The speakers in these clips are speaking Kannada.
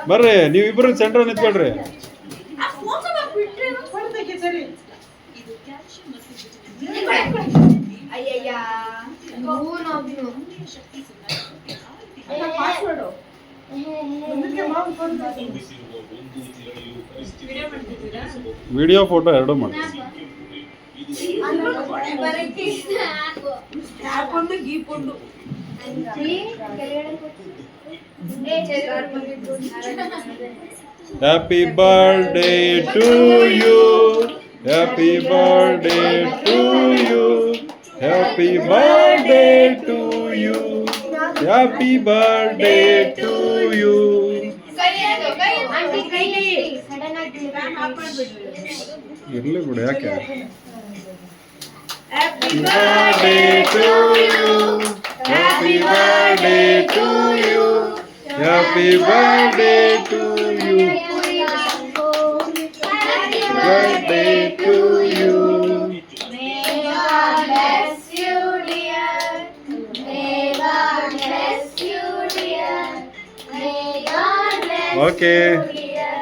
ಬರ್ರಿ ನೀವಿಬ್ರು ಸೆಂಟ್ರ್ ನಿಂತ್ಕೊಳ್ರಿ. ವಿಡಿಯೋ ಫೋಟೋ ಎರಡು ಮಾಡಿ. Happy birthday to you. Happy birthday to you. Happy birthday to you. Happy birthday to you. ಇರ್ಲಿ ಬಿಡು ಯಾಕೆ. Happy birthday to you. Happy birthday to you. Happy birthday to you. Birthday to you. May God bless you, dear. May God bless you, dear. May God bless Okay. you, dear.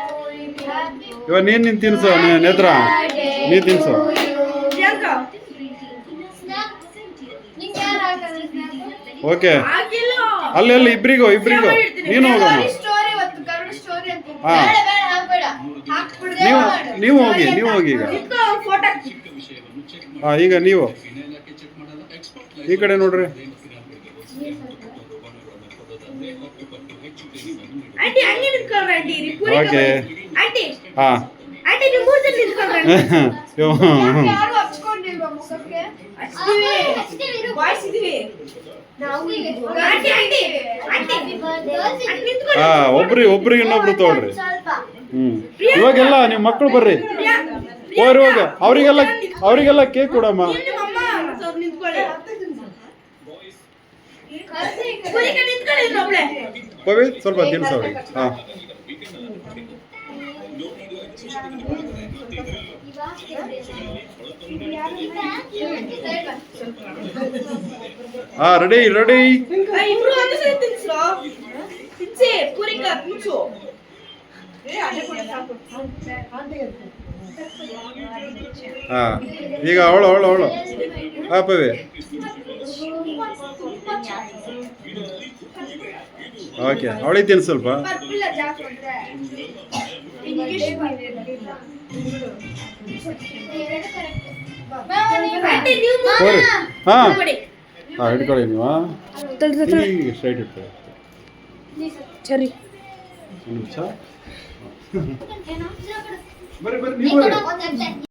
ಇವಾಗ ನೀನು ತಿನ್ಸು ನೇತ್ರ, ನೀ ತಿನ್ಸು. ಓಕೆ ಅಲ್ಲಿ ಇಬ್ರಿಗೂ ನೀನು ಹೋಗೋಣ. ಹಾಂ ನೀವು ಹೋಗಿ ಈಗ. ಹಾಂ ಈಗ ನೀವು ಈ ಕಡೆ ನೋಡ್ರಿ. ಓಕೆ ಹಾಂ ಒಬ್ರಿಗೆ ಇನ್ನೊಬ್ರು ತಗೊಳ್ರಿ. ಇವಾಗೆಲ್ಲ ನೀವು ಮಕ್ಕಳು ಬರ್ರಿ ಇವಾಗ ಅವರಿಗೆಲ್ಲ ಕೇಕ್ ಕೊಡಮ್ಮ. ಪವಿತ್ ಸ್ವಲ್ಪ ತಿನ್ಸ ಅವ್ರಿಗೆ. ರೆಡಿ ಈಗ ಅವಳು ಪವಿ. ಓಕೆ ಅವಳಿಗೆ ತಿನ್ಸು ಸ್ವಲ್ಪ. ಹಾಂ ಹಿಡ್ಕೊಳ್ಳಿ ನೀವು ಸ್ಟ್ರೈಟ್ ಇಟ್ಕೊಳ್ಳಿ. ಸರಿ ನಿಮಿಷ ಬರ್ರಿ